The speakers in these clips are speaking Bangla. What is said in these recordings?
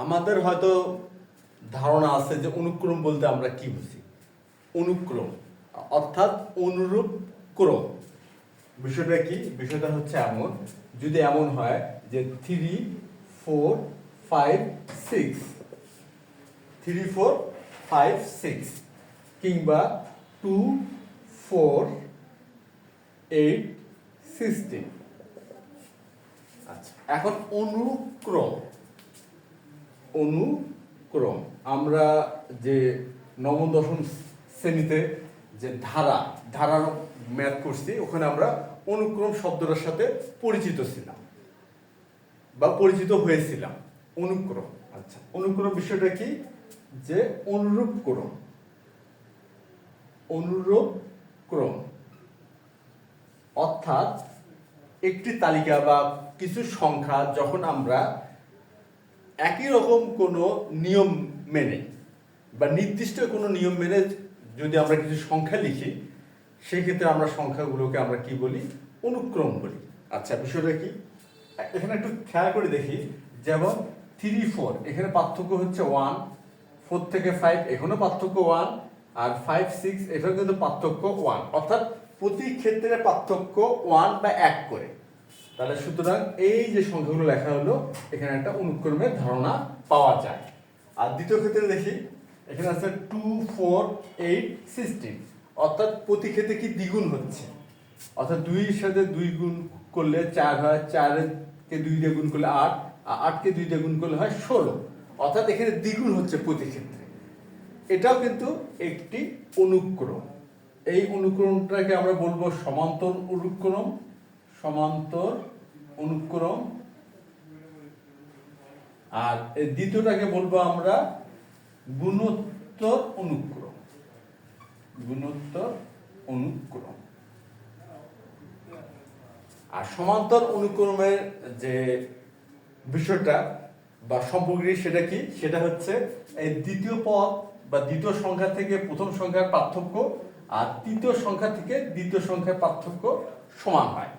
আমাদের হয়তো ধারণা আছে যে অনুক্রম বলতে আমরা কি বুঝি। অনুক্রম অর্থাৎ অনুরূপ ক্রম। বিষয়টা কি? বিষয়টা হচ্ছে এমন, যদি এমন হয় যে 3 4 5 6 3 4 5 6 কিংবা 2 4 8 16। আচ্ছা, এখন অনুক্রম আমরা যে নবম দশম শ্রেণীতে যে ধারার ম্যাথ করছি, ওখানে আমরা অনুক্রম শব্দটার সাথে পরিচিত ছিলাম বা পরিচিত হয়েছিলাম। অনুক্রম, আচ্ছা, অনুক্রম বিষয়টা কি? যে অনুরূপ ক্রম অর্থাৎ একটি তালিকা বা কিছু সংখ্যা যখন আমরা একই রকম কোনো নিয়ম মেনে বা নির্দিষ্ট কোনো নিয়ম মেনে যদি আমরা কিছু সংখ্যা লিখি, সেক্ষেত্রে আমরা সংখ্যাগুলোকে আমরা কি বলি? অনুক্রম বলি। আচ্ছা, বিষয়টা কি? এখানে একটু খেয়াল করে দেখি। যেমন 3 4, এখানে পার্থক্য হচ্ছে 1, 4 থেকে 5 এখানেও পার্থক্য 1, আর 5 6 এখানেও কিন্তু পার্থক্য 1, অর্থাৎ প্রতি ক্ষেত্রে পার্থক্য 1 বা 1 করে। তাহলে সুতরাং এই যে সংখ্যাগুলো লেখা হলো, এখানে একটা অনুক্রমের ধারণা পাওয়া যায়। আর দ্বিতীয় ক্ষেত্রে দেখি, এখানে আছে 2 4 8 16, অর্থাৎ প্রতি ক্ষেত্রে কি দ্বিগুণ হচ্ছে, অর্থাৎ 2 এর সাথে 2 গুণ করলে 4 হয়, 4 কে 2 দিয়ে গুণ করলে 8, আর 8 কে 2 দিয়ে গুণ করলে হয় 16, অর্থাৎ এখানে দ্বিগুণ হচ্ছে প্রতি ক্ষেত্রে। এটাও কিন্তু একটি অনুক্রম। এই অনুক্রমটাকে আমরা বলবো সমান্তর অনুক্রম। আর এই দ্বিতীয়টাকে বলবো আমরা গুণোত্তর অনুক্রম। আর সমান্তর অনুক্রমের যে বিষয়টা বা সম্পর্কটি, সেটা কি? সেটা হচ্ছে এই দ্বিতীয় পদ বা দ্বিতীয় সংখ্যা থেকে প্রথম সংখ্যার পার্থক্য আর তৃতীয় সংখ্যা থেকে দ্বিতীয় সংখ্যার পার্থক্য সমান হয়।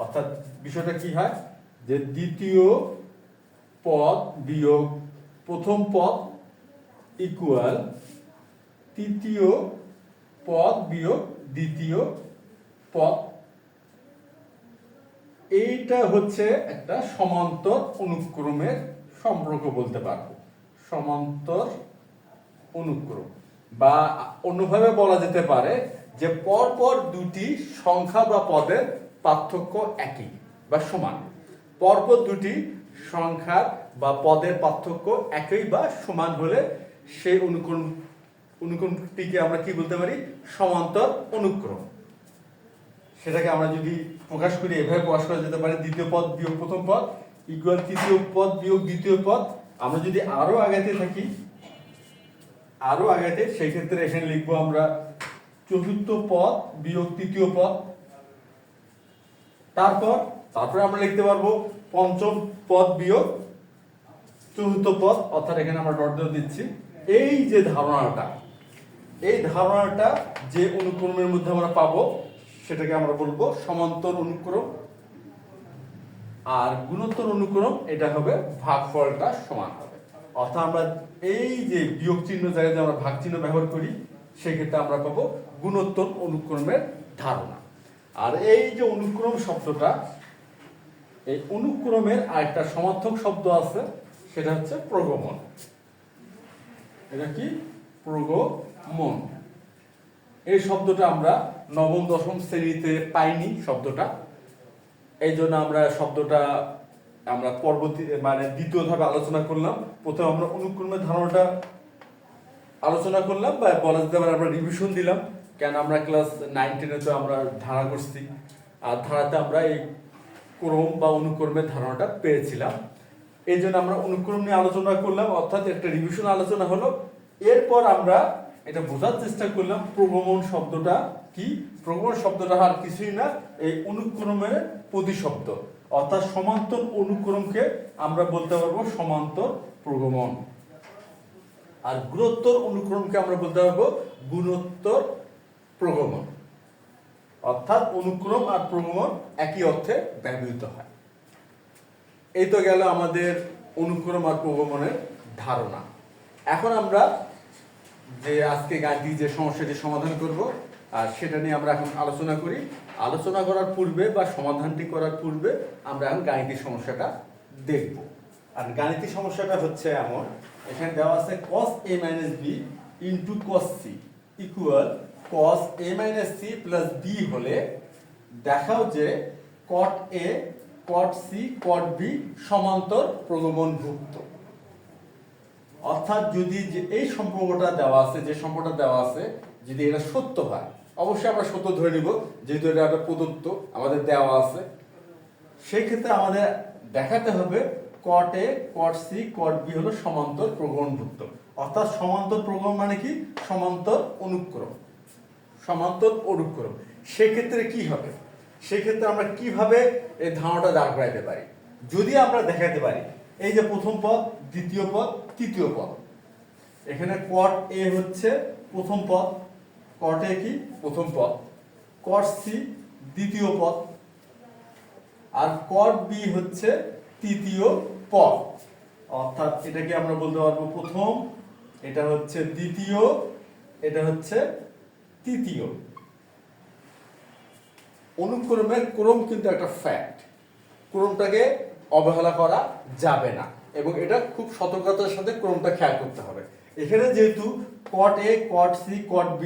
অর্থাৎ বিষয়টা কি হয়? যে দ্বিতীয় পদ বিয়োগ প্রথম পদ ইকুয়াল তৃতীয় পদ বিয়োগ দ্বিতীয় পদ। এইটা হচ্ছে একটা সমান্তর অনুক্রমের সম্পর্ক বলতে পারবো। সমান্তর অনুক্রম, বা অন্যভাবে বলা যেতে পারে যে পরপর দুটি সংখ্যা বা পদের পার্থক্য একই বা সমান। পরপর দুটি সংখ্যা বা পদের পার্থক্য একই বা সমান হলে সেই অনুক্রমটিকে আমরা কি বলতে পারি? সমান্তর অনুক্রম। সেটাকে আমরা যদি প্রকাশ করি, এভাবে প্রকাশ করা যেতে পারে, দ্বিতীয় পদ বিয়োগ প্রথম পদ ইকুয়াল তৃতীয় পদ বিয়োগ দ্বিতীয় পদ। আমরা যদি আরো আগাতে থাকি, সেই ক্ষেত্রে এখানে লিখবো আমরা চতুর্থ পদ বিয়োগ তৃতীয় পদ। তারপরে আমরা লিখতে পারবো পঞ্চম পদ বিয়োগ চতুর্থ পদ, অর্থাৎ এখানে আমরা ডট ডট দিচ্ছি। এই যে ধারণাটা যে অনুক্রমের মধ্যে আমরা পাবো, সেটাকে আমরা বলবো সমান্তর অনুক্রম। আর গুণোত্তর অনুক্রম, এটা হবে ভাগফলটা সমান হবে। অর্থাৎ আমরা এই যে বিয়োগ চিহ্ন জায়গায় আমরা ভাগ চিহ্ন ব্যবহার করি, সেক্ষেত্রে আমরা পাবো গুণোত্তর অনুক্রমের ধারণা। আর এই যে অনুক্রম শব্দটা, এই অনুক্রমের আরেকটা সমার্থক শব্দ আছে, সেটা হচ্ছে প্রগমন। এটা কি? প্রগমন। এই শব্দটা আমরা নবম দশম শ্রেণীতে পাইনি শব্দটা। এই জন্য আমরা শব্দটা পরবর্তী দ্বিতীয় ধাপে আলোচনা করলাম। প্রথমে আমরা অনুক্রমের ধারণাটা আলোচনা করলাম, বা বলা যেতে পারে আমরা রিভিশন দিলাম। কেন আমরা ক্লাস 9 10-এ তো আমরা ধারা করছি, আর ধারাতে আমরা এই ক্রম বা অনুক্রমের ধারণাটা পেয়েছিলাম। এই জন্য আমরা অনুক্রম নিয়ে আলোচনা করলাম, অর্থাৎ একটা রিভিশন আলোচনা হলো। এরপর আমরা এটা বোঝার চেষ্টা করলাম প্রগমন শব্দটা কি। প্রগমন শব্দটা আর কিছুই না, এই অনুক্রমের প্রতিশব্দ, অর্থাৎ সমান্তর অনুক্রমকে আমরা বলতে পারবো সমান্তর প্রগমন। আর গুণোত্তর অনুক্রমকে আমরা বলতে পারবো গুণোত্তর প্রগমন। অর্থাৎ অনুক্রম আর প্রগমন একই অর্থে ব্যবহৃত হয়। এই তো গেল আমাদের অনুক্রম আর প্রগমনের ধারণা। এখন আমরা যে আজকে গাণিতিক যে সমস্যাটি সমাধান করব আর সেটা নিয়ে আমরা এখন আলোচনা করি। আলোচনা করার পূর্বে বা সমাধানটি করার পূর্বে আমরা এখন গাণিতিক সমস্যাটা দেখব। আর গাণিতিক সমস্যাটা হচ্ছে এমন, এখানে দেওয়া আছে cos a minus b into cos c equal cos a minus c plus b হলে দেখাও যে cot a cot c cot b সমান্তর প্রগমনভুক্ত। অর্থাৎ যদি যে এই সম্পর্কটা দেওয়া আছে, যে সম্পর্কটা দেওয়া আছে, যদি এটা সত্য হয়, অবশ্যই আমরা সত্য ধরে নিব যেহেতু এটা একটা প্রদত্ত আমাদের দেওয়া আছে, সেই ক্ষেত্রে আমাদের দেখাতে হবে cot a cot c cot b হলো সমান্তর প্রগমনভুক্ত। অর্থাৎ সমান্তর প্রগমন মানে কি? সমান্তর অনুক্রম, সমান্তর অনুক্রম। সেক্ষেত্রে কি হবে? সেক্ষেত্রে আমরা কিভাবে এই ধারণাটা দাঁড় করাইতে পারি? যদি আমরা দেখাতে পারি এই যে প্রথম পদ, দ্বিতীয় পদ, তৃতীয় পদ, এখানে cot a হচ্ছে প্রথম পদ, cot a কি প্রথম পদ, cot c দ্বিতীয় পদ, আর cot b হচ্ছে তৃতীয় পদ। অর্থাৎ এটাকে আমরা বলতে পারবো প্রথম, এটা হচ্ছে দ্বিতীয়, এটা হচ্ছে তৃতীয়। অনুক্রমের ক্রম কিন্তু একটা ফ্যাক্ট, ক্রমটাকে অবহেলা করা যাবে না এবং এটা খুব সতর্কতার সাথে ক্রমটা খেয়াল করতে হবে। এখানে যেহেতু cot a cot c cot b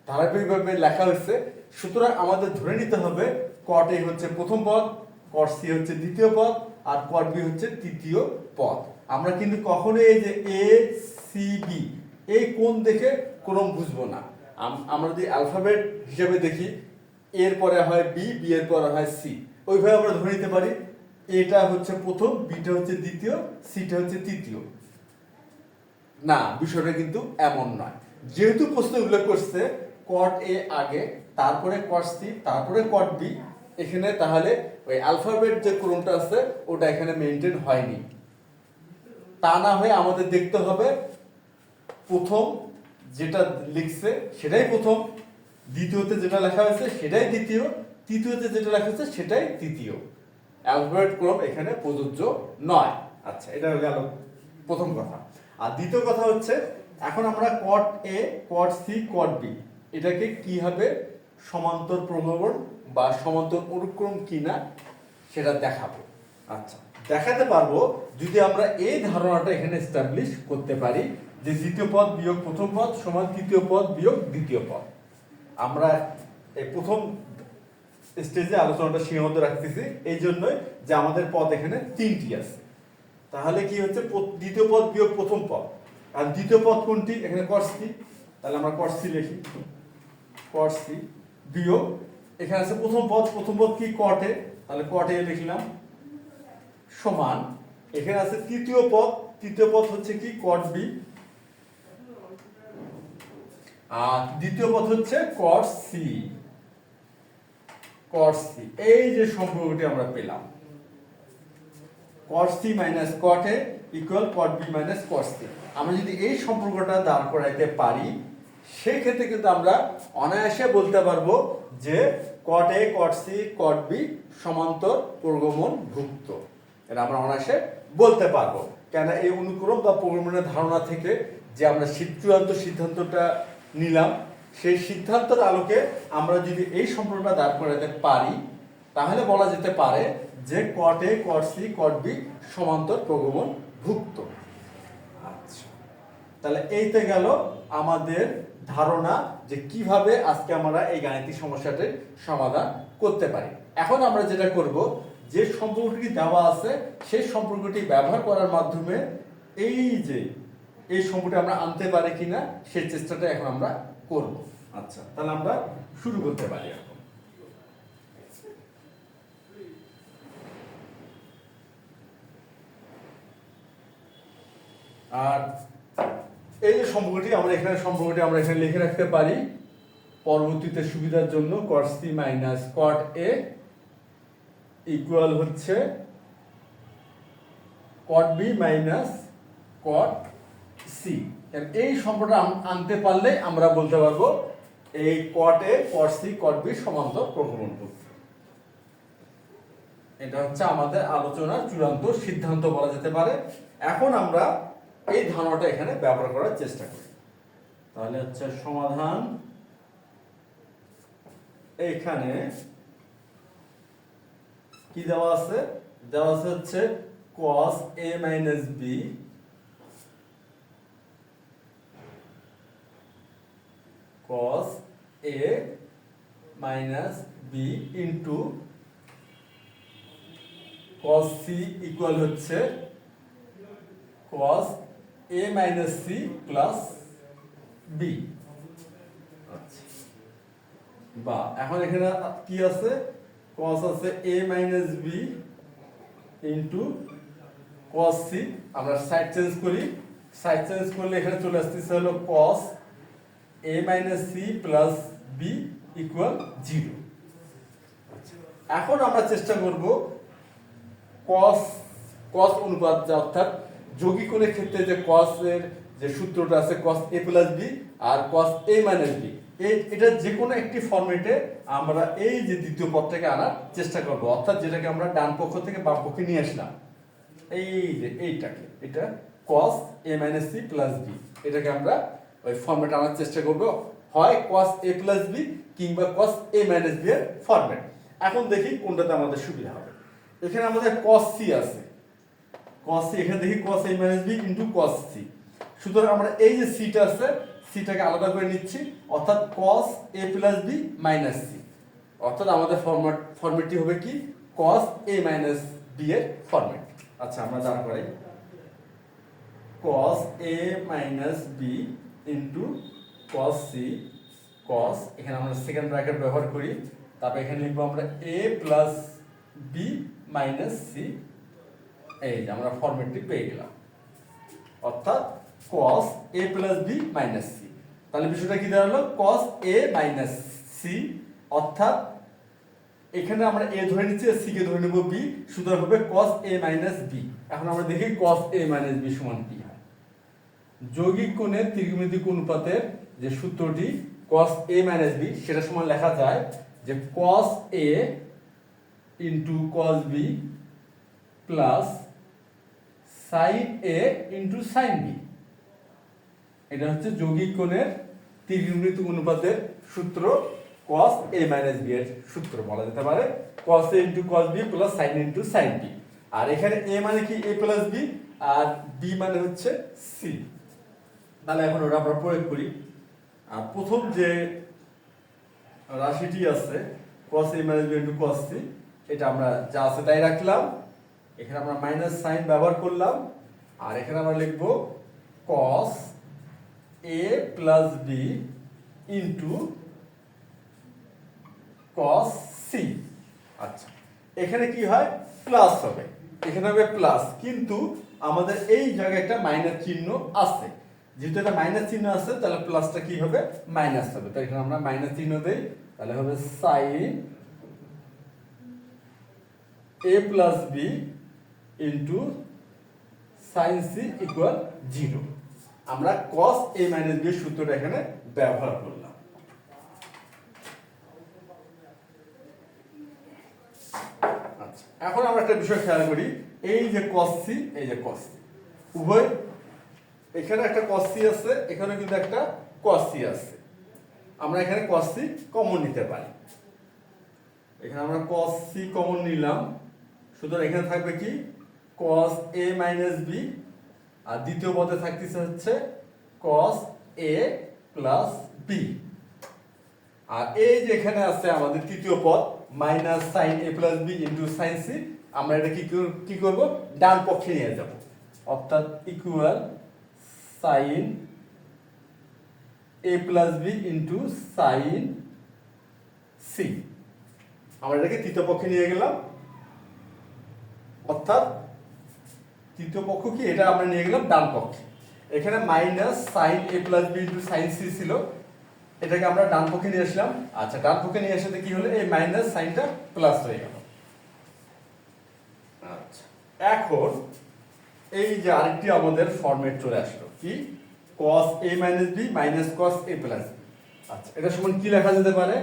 ধারাবাহিকভাবে লেখা হয়েছে, সুতরাং আমাদের ধরে নিতে হবে cot a হচ্ছে প্রথম পদ, cot c হচ্ছে দ্বিতীয় পদ, আর cot b হচ্ছে তৃতীয় পদ। আমরা কিন্তু কখনোই এই যে a c b এই কোণ দেখে ক্রম বুঝবো না। আমরা যদি অ্যালফাবেট হিসেবে দেখি, এর পরে হয় বি, বি এর পরে হয় সি, ওইভাবে আমরা ধরে নিতে পারি এটা হচ্ছে প্রথম, বিটা হচ্ছে দ্বিতীয়, সিটা হচ্ছে তৃতীয়। না, বিষয়টা কিন্তু এমন নয়। যেহেতু প্রশ্নে উল্লেখ করছে cot a আগে, তারপরে cot c, তারপরে cot b, এখানে তাহলে ওই অ্যালফাবেট যে ক্রমটা আছে ওটা এখানে মেইনটেইন হয়নি। তা না হয়ে আমাদের দেখতে হবে প্রথম যেটা লিখছে সেটাই প্রথম, দ্বিতীয়তে যেটা লেখা হয়েছে সেটাই দ্বিতীয়, তৃতীয়তে যেটা লেখা হয়েছে সেটাই তৃতীয়। অ্যালফাবেট ক্রম এখানে প্রযোজ্য নয়। আচ্ছা, এটা হয়ে গেল প্রথম কথা। আর দ্বিতীয় কথা হচ্ছে এখন আমরা cot a cot c cot b এটাকে কিভাবে সমান্তর প্রগমন বা সমান্তর অনুক্রম কিনা সেটা দেখাবো। আচ্ছা, দেখাতে পারবো যদি আমরা এই ধারণাটা এখানে এস্টাবলিশ করতে পারি যে দ্বিতীয় পদ বিয়োগ প্রথম পদ সমান তৃতীয় পদ বিয়োগ দ্বিতীয় পদ। আমরা এই প্রথম স্টেজে আলোচনাটা সীমাবদ্ধ রাখতেছি এই জন্যই যে আমাদের পদ এখানে তিনটি আছে। তাহলে কি হচ্ছে দ্বিতীয় পদ বিয়োগ প্রথম পদ, আর দ্বিতীয় পদ কোনটি? এখানে cot c, তাহলে আমরা cot c লিখি, cot c বিয়োগ এখানে আছে প্রথম পদ, প্রথম পদ কি? cot a, তাহলে cot a লিখলাম, সমান এখানে আছে তৃতীয় পদ, তৃতীয় পদ হচ্ছে কি? cot b, আর দ্বিতীয় পদ হচ্ছে cot c, cot c। এই যে সম্পর্কটি আমরা পেলাম cot c minus cot a equal cot b minus cot c, আমরা যদি এই সম্পর্কটা দাঁড় করাইতে পারি সেই ক্ষেত্রে কিন্তু আমরা অনায়াসে বলতে পারবো যে cot a cot c cot b সমান্তর প্রগমনভুক্ত। এটা আমরা অনায়াসে বলতে পারবো। কেন? এই অনুক্রম বা প্রগমনের ধারণা থেকে যে আমরা চূড়ান্ত সিদ্ধান্তটা নিলাম, সেই সিদ্ধান্তের আলোকে আমরা যদি এই সম্পর্কটা দাঁড় করাতে পারি তাহলে বলা যেতে পারে যে cot a cot c cot b সমান্তর প্রগমনভুক্ত। আচ্ছা, তাহলে এইতে গেল আমাদের ধারণা যে কিভাবে আজকে আমরা এই গাণিতিক সমস্যাটির সমাধান করতে পারি। এখন আমরা যেটা করব, যে সম্পর্কটি দেওয়া আছে সেই সম্পর্কটি ব্যবহার করার মাধ্যমে এই সম্পর্কটি আমরা আনতে পারি কিনা সেই চেষ্টাটা এখন আমরা করব। আচ্ছা, তাহলে আমরা শুরু করতে পারি এখন। আর এই যে সম্পর্কটি আমরা এখানে লিখে রাখতে পারি পরবর্তীতে সুবিধার জন্য cot c minus cot a equal হচ্ছে cot b minus cot c। এই সম্পর্কটা আনতে পারলে আমরা বলতে পারবো এই cot a cot c cot b সমান্তর প্রগমনভুক্ত। এটা হচ্ছে আমাদের আলোচনার চূড়ান্ত সিদ্ধান্ত বলা যেতে পারে। এখন আমরা এই ধারণাটা এখানে ব্যবহার করার চেষ্টা করি। তাহলে হচ্ছে সমাধান এখানে কি দেওয়া আছে? দেওয়া আছে হচ্ছে cos a minus b cos a minus b into cos c equal হচ্ছে cos a minus c plus b। আচ্ছা, বা এখন এখানে কি আছে? cos আছে a minus b into cos c। আমরা সাইড চেঞ্জ করি, সাইড চেঞ্জ করলে এখানে চলে আসতেছে হলো cos a minus c plus b equal 0। এখন আমরা চেষ্টা করব cos cos অনুপাত, যা অর্থাৎ যৌগিক কোণের ক্ষেত্রে যে cos এর যে সূত্রটা আছে cos a plus b R cos a minus b, এটা যে কোনো একটি ফরম্যাটে আমরা এই যে দ্বিতীয় পদটাকে আনার চেষ্টা করব, অর্থাৎ যেটাকে আমরা ডান পক্ষ থেকে বাম পক্ষে নিয়ে আসলাম, এই যে এইটাকে, এটা cos a minus c plus b, এটাকে আমরা ওই ফরম্যাটে আনার চেষ্টা করব, হয় cos a plus b কিংবা cos a minus b এর ফরম্যাট। এখন দেখি কোনটাতে আমাদের সুবিধা হবে। এখানে আমাদের cos c আছে, cos c, এখানে দেখি cos a minus b into cos c। সুতরাং আমরা এই যে c টা আছে, c টাকে আলাদা করে নিচ্ছি, অর্থাৎ cos a plus b minus c, অর্থাৎ আমাদের ফরম্যাটটি হবে কি? cos a minus b এর ফরম্যাট। আচ্ছা, আমরা দাঁড় করাই cos a minus b into cos c, cos, এখানে আমরা সেকেন্ড ব্র্যাকেট ব্যবহার করি, তারপর এখানে লিখবো আমরা a plus b minus c। এই যে আমরা ফরম্যাটটি পেয়ে গেলাম, অর্থাৎ cos a plus b minus c। তাহলে বিষয়টা কি দাঁড়ালো? cos a minus c, অর্থাৎ এখানে আমরা a ধরে নিচ্ছি, c কে ধরে নেব b, সুতরাং হবে cos a minus b। এখন আমরা দেখি cos a minus b সমান কি হয়। যৌগিক কোণের ত্রিকোণমিতিক অনুপাতের যে সূত্রটি cos a minus b, সেটা সমান লেখা যায় যে cos a into cos b plus sin a into sin b। এটা হচ্ছে যৌগিক কোণের ত্রিকোণমিতিক অনুপাতের সূত্র, cos a minus b এর সূত্র বলা যেতে পারে cos a into cos b plus sin a into sin b। আর এখানে a মানে কি? a plus b, R b মানে হচ্ছে c। তাহলে এখন ওটা আমরা প্রয়োগ করি। আর প্রথম যে রাশিটি আছে cos a minus b into cos c, এটা আমরা যা আছে তাই রাখলাম, এখানে আমরা মাইনাস সাইন ব্যবহার করলাম, আর এখানে আমরা লিখব cos a plus b into cos c। আচ্ছা, এখানে কি হয়? প্লাস হবে, এখানে হবে প্লাস, কিন্তু আমাদের এই জায়গায় একটা মাইনাস চিহ্ন আছে, যেহেতু এটা মাইনাস চিহ্ন আছে তাহলে প্লাসটা কি হবে? মাইনাস হবে। তাই এখানে আমরা মাইনাস চিহ্ন দেই, তাহলে হবে sin a plus b into sin c equal 0। আমরা cos a minus b এর সূত্রটা এখানে ব্যবহার করলাম। আচ্ছা, এখন আমরা একটা বিষয় খেয়াল করি, এই যে cos c, এই যে cos c, উভয়, এখানে একটা cos c আছে, এখানে কিন্তু একটা cos c আছে, আমরা এখানে cos c কমন নিতে পারি। এখানে আমরা cos c কমন নিলাম, সুতরাং এখানে থাকবে কি? cos a minus b, আর দ্বিতীয় পদে থাকতেছে হচ্ছে cos a plus b। আর এই যে এখানে আছে আমাদের তৃতীয় পদ minus sin a plus b into sin c, আমরা এটা কি করব? ডান পক্ষে নিয়ে যাব, অর্থাৎ equal sin a plus b into sin c। আমরা এটাকে তৃতীয় পক্ষে নিয়ে গেলাম, অর্থাৎ তৃতীয় পক্ষ কি? এটা আমরা নিয়ে গেলাম ডান পক্ষে। এখানে minus sin a plus b into sin c ছিল, এটাকে আমরা ডান পক্ষে নিয়ে আসলাম। আচ্ছা, ডান পক্ষে নিয়ে আসাতে কি হলো? এই মাইনাস সাইনটা প্লাস হয়ে গেল। আচ্ছা, এখন এই যে আরেকটি আমাদের ফরম্যাট চলে আসলো, কি? cos a minus b minus cos a plus b। আচ্ছা, এটা সমান কি লেখা যেতে পারে?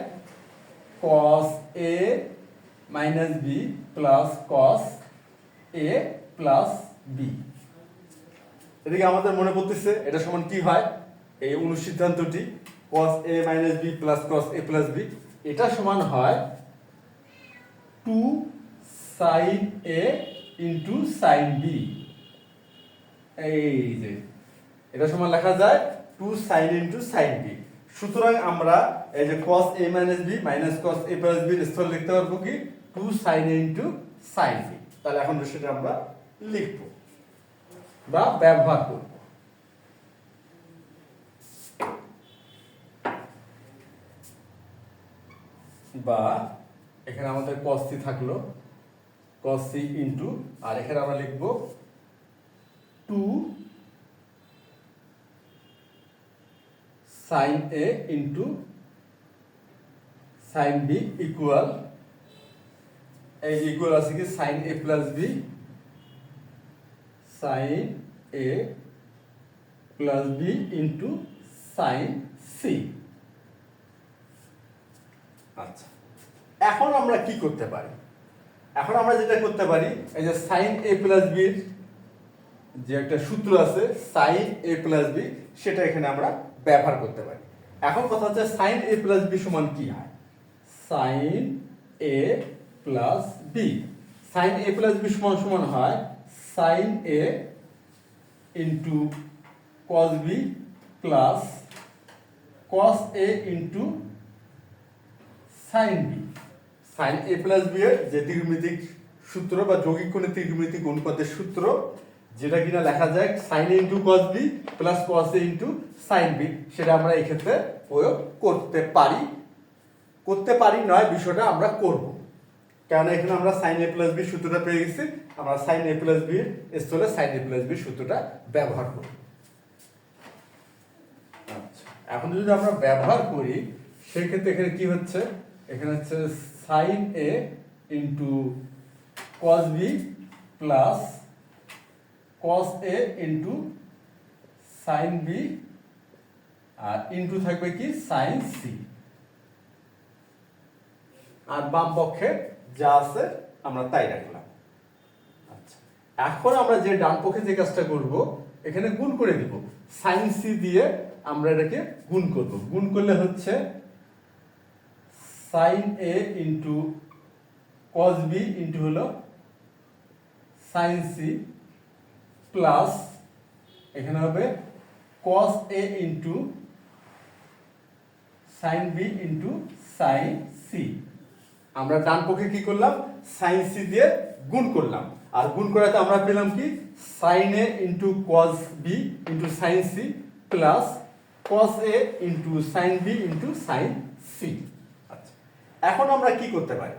cos a minus B plus cos A plus B. এদিকে আমাদের মনে পড়তেছে এটা সমান কি হয়, এই অনুসিদ্ধান্তটি cos a minus B plus cos a plus B, এটা সমান হয় 2 sin a into sin b। এই যে এটা সমান লেখা যায় 2 sin ইন্টু sin b। সুতরাং আমরা এই যে cos a minus B minus cos a plus B এর স্থলে লিখতে পারবো কি 2 sin a into sin b। তাহলে এখন সেটা আমরা লিখব বা ব্যবহার করব। বা এখানে আমাদের cos c থাকলো, cos c ইন্টু, আর এখানে আমরা লিখব 2 sin a into sin b equal, এই ইকুয়াল আছে কি sin a plus b, sin a plus b into sin c। আচ্ছা, এখন আমরা কি করতে পারি? এখন আমরা যেটা করতে পারি, এই যে sin a প্লাস b এর যে একটা সূত্র আছে sin a প্লাস b, সেটা এখানে আমরা ব্যবহার করতে পারি। এখন কথা হচ্ছে sin a প্লাস b সমান কি হয়? sin a plus b, sin a plus b সমান সমান হয় sin a into cos b plus cos a into sin b। sin a plus b এর যে ত্রিকোণমিতিক সূত্র বা যৌগিক কোণের ত্রিকোণমিতিক অনুপাতের সূত্র, যেটা কিনা লেখা যায় sin a into cos b plus cos a into sin b, সেটা আমরা এই ক্ষেত্রে প্রয়োগ করতে পারি। করতে পারি নয়, বিষয়টা আমরা করব, কারণ এখানে আমরা sin a প্লাস b সূত্রটা পেয়ে গেছি, আমরা sin a প্লাস b এর স্থলে sin a প্লাস b সূত্রটা ব্যবহার করব। আচ্ছা, এখন যদি আমরা ব্যবহার করি সেক্ষেত্রে এখানে কি হচ্ছে, এখানে হচ্ছে sin a into cos b plus cos a into sin b, আর ইন্টু থাকবে কি sin c, আর বাম পক্ষে যা আছে আমরা তাই রাখলাম। আচ্ছা, এখন আমরা যে ডান পক্ষে যে কাজটা করব, এখানে গুণ করে দিব, sin c দিয়ে আমরা এটাকে গুণ করব। গুণ করলে হচ্ছে sin a into cos b into হলো sin c প্লাস এখানে হবে cos a into sin b into sin c। আমরা ডান পক্ষে কি করলাম, sin c দিয়ে গুণ করলাম, আর গুণ করাতে আমরা পেলাম কি sin a into cos b into sin c plus cos a into sin b into sin c। আচ্ছা, এখন আমরা কি করতে পারি?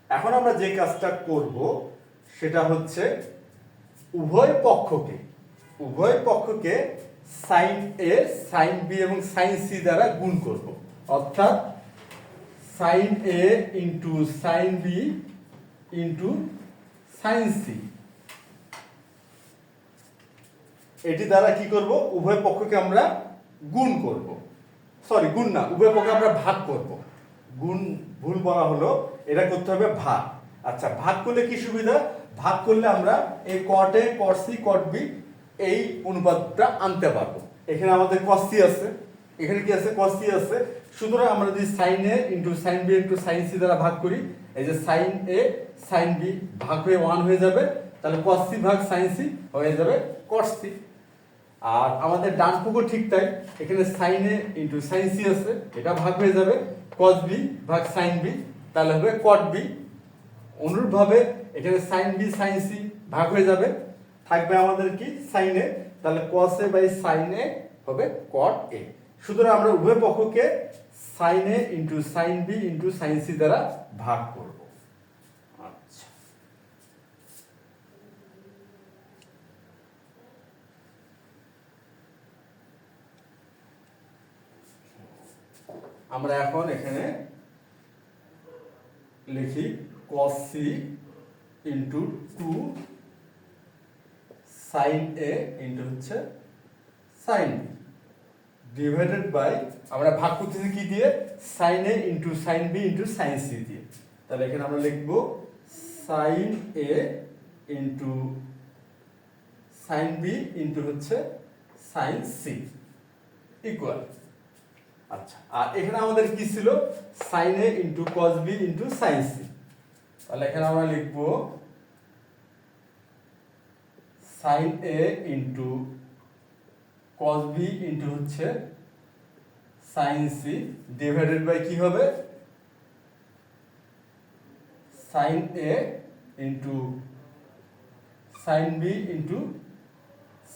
এখন আমরা যে কাজটা করব সেটা হচ্ছে উভয় পক্ষকে sin a sin b এবং sin c দ্বারা গুণ করব, অর্থাৎ sin a into sin b into sin c। এটি দ্বারা কি করব, উভয় পক্ষকে আমরা গুণ করব, সরি গুণ না, উভয় পক্ষকে আমরা ভাগ করব। গুণ ভুল বলা হলো, এটা করতে হবে ভাগ। আচ্ছা, ভাগ করলে কি সুবিধা? ভাগ করলে আমরা এই cot a cot c cot b এই অনুপাতটা আনতে পারবো। এখানে আমাদের cos c আছে, এখানে কি আছে cos c আছে, সুতরাং আমরা যদি sin a into sin b into sin c দ্বারা ভাগ করি, এই যে sin a sin b ভাগ হয়ে 1 হয়ে যাবে, তাহলে cos c ভাগ sin c হয়ে যাবে cot c। আর আমাদের ডান পক্ষ ঠিক তাই, এখানে sin a into sin c আছে, এটা ভাগ হয়ে যাবে cos b ভাগ sin b, তাহলে হবে cot b। অনুরূপভাবে এখানে sin b sin c ভাগ হয়ে যাবে, থাকবে আমাদের কি sin a, তাহলে cos a by sin a হবে cot a। সুতরাং আমরা উভয় পক্ষকে sin a into sin b into sin c দ্বারা ভাগ করব। আচ্ছা, আমরা এখন এখানে লিখি cos c into 2 sin a into হচ্ছে sin b ডিভাইডেড বাই, আমরা ভাগ করতেছি কি দিয়ে, sin a into sin b into sin c দিয়ে। তাহলে এখানে আমরা লিখব sine A into sine B into হচ্ছে সাইন সি ইকুয়াল। আচ্ছা, আর এখানে আমাদের কি ছিল? Sine A into cos B into sine C. তাহলে এখানে আমরা লিখব sine A into cos B into হচ্ছে সাইন সি ডিভাইডেড বাই কি হবে? Sine A into sine B into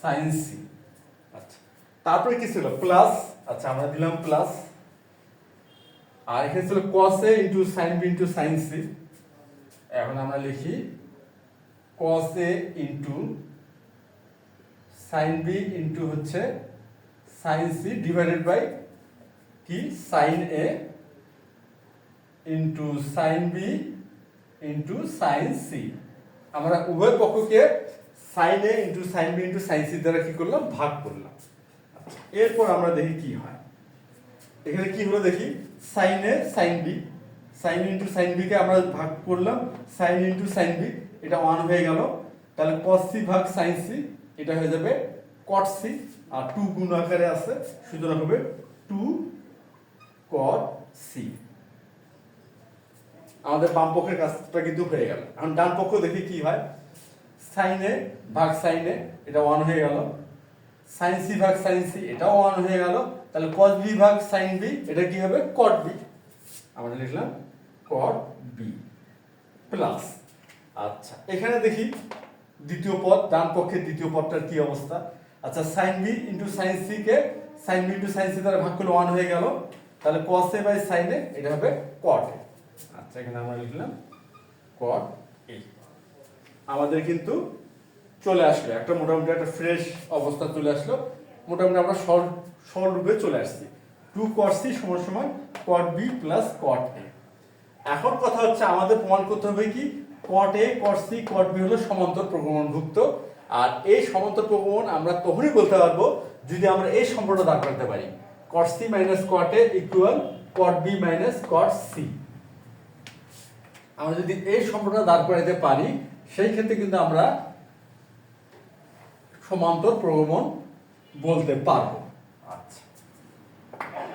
sine C. আচ্ছা, তারপরে কি ছিল? প্লাস। আচ্ছা, আমরা দিলাম প্লাস। আর এখানে ছিল cos a into sine B into sine C. এখন আমরা লিখি cos a into sine B into হচ্ছে সাইন সি ডিভাইডেড বাই কি? Sine A into sine B into sine C. আমরা উভয় পক্ষকে sine A into sine B into sine C দ্বারা কি করলাম? ভাগ করলাম। এরপর আমরা দেখি কি হয়। এখানে কি হলো দেখি, sine A sine B, sine into sine B কে আমরা ভাগ করলাম সাইন ইন্টু সাইন বি, এটা 1 হয়ে গেল। তাহলে cos সি ভাগ সাইন সি, এটা হয়ে যাবে cot সি, আর 2 গুণ আকারে আছে, সুতরাং হবে 2 cot সি। আমাদের বাম পক্ষের কাজটা কিন্তু হয়ে গেল। এখন ডান পক্ষ দেখি কি হয়। সাইন এ ভাগ সাইন এ, এটা 1 হয়ে গেল। সাইন সি ভাগ সাইন সি, এটাও 1 হয়ে গেল। তাহলে cos বি ভাগ সাইন বি, এটা কি হবে? cot B. আমরা লিখলাম cot বি প্লাস। আচ্ছা, এখানে দেখি দ্বিতীয় পদ, ডান পক্ষের দ্বিতীয় পদটার কি অবস্থা। আচ্ছা, sine B into sine C কে sine B into sine C দ্বারা ভাগ করলে 1 হয়ে গেল। তাহলে cos a by sine A, এটা হবে cot a। আচ্ছা, এখানে আমরা লিখলাম cot a। আমাদের কিন্তু চলে আসলো একটা মোটামুটি একটা ফ্রেশ অবস্থা চলে আসলো। মোটামুটি আমরা সরল রূপে চলে আসছি। 2 cot c সমান সমান cot b plus cot a। এখন কথা হচ্ছে আমাদের প্রমাণ করতে হবে কি? cot a cot c cot b হলো সমান্তর প্রগমনভুক্ত। আর এই সমান্তর প্রগমন আমরা তখনই বলতে পারবো যদি আমরা এই সম্পর্কটা দাঁড় করতে পারি, cot c minus cot a equal cot b minus cot c। আমরা যদি এই সম্পর্কটা দাঁড় করাতে পারি, সেই ক্ষেত্রে কিন্তু আমরা সমান্তর প্রগমন বলতে পারবো। আচ্ছা,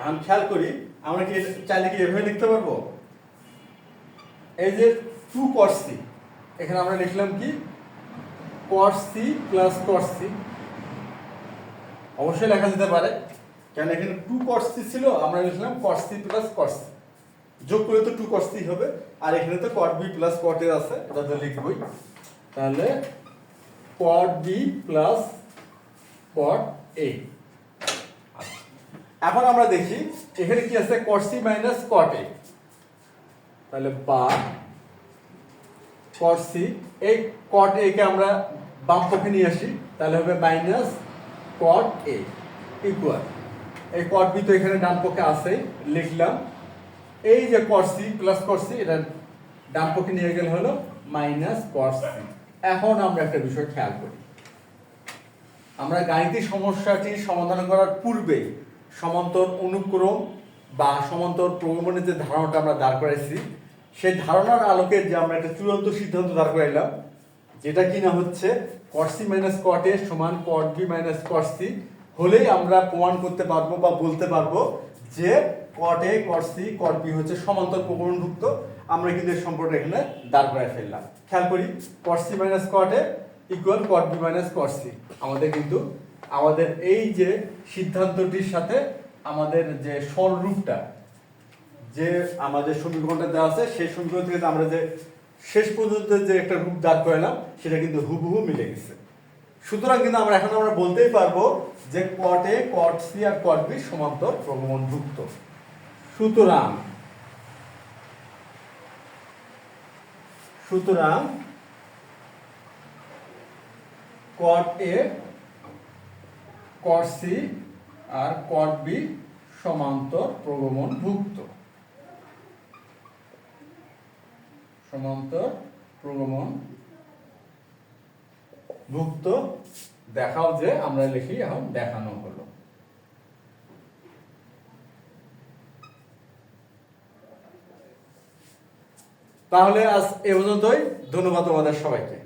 আমি খেয়াল করি, আমরা কি চাইলে কি এভাবে লিখতে পারবো? এই যে 2 cot c, এখানে আমরা লিখলাম কি? cot c plus cot c। অবশ্যই লেখা যেতে পারে, কারণ এখানে 2 cot c ছিল, আমরা লিখলাম cot c plus cot c। যোগ করে তো 2 cot c হবে, আর এখানে তো cot b plus cot a আছে, এটা তো লিখবই। তাহলে cot b plus cot a। এখন আমরা দেখি এখানে কি আছে? cot c minus cot a। তাহলে বা cot c, এই cot a কে আমরা বাম পক্ষে নিয়ে আসি, তাহলে হবে মাইনাস cot a ইকুয়াল এই cot b তো এখানে ডান পক্ষে আছে, লিখলাম এই যে cot c plus cot c, এটা ডান পক্ষে নিয়ে গেলে হলো মাইনাস cot c। এখন আমরা একটা বিষয় খেয়াল করি, আমরা গাণিতিক সমস্যাটি সমাধান করার পূর্বে সমান্তর অনুক্রম বা সমান্তর প্রগমনের যে ধারণাটা আমরা দাঁড় করাইছি, সেই ধারণার আলোকে যে আমরা একটা চূড়ান্ত সিদ্ধান্ত দাঁড় করাইলাম, যেটা কিনা হচ্ছে cot c minus cot a সমান cot b minus cot c, হলেই আমরা প্রমাণ করতে পারবো বা বলতে পারবো যে cot a cot c cot b হচ্ছে সমান্তর প্রগমনভুক্ত। আমরা কিন্তু এই সম্পর্কটা এখানে দাঁড় করাই ফেললাম। খেয়াল করি, cot c minus cot a equal cot b minus cot c। আমাদের কিন্তু আমাদের এই যে সিদ্ধান্তটির সাথে আমাদের যে সরলরূপটা, যে আমাদের সমীকরণটা দেওয়া আছে, সেই সমীকরণ থেকে আমরা যে শেষ পর্যন্ত যে একটা রূপ দাঁড় করালাম, সেটা কিন্তু হুবহু মিলে গেছে। সুতরাং কিন্তু আমরা এখন বলতেই পারবো যে cot a cot c R cot b সমান্তর প্রগমনভুক্ত। সুতরাং cot a cot c R cot b সমান্তর প্রগমনভুক্ত। সমান্তর প্রগমনভুক্ত দেখাও যে আমরা লিখি, এখন দেখানো হলো। তাহলে আজ এ পর্যন্তই। ধন্যবাদ তোমাদের সবাইকে।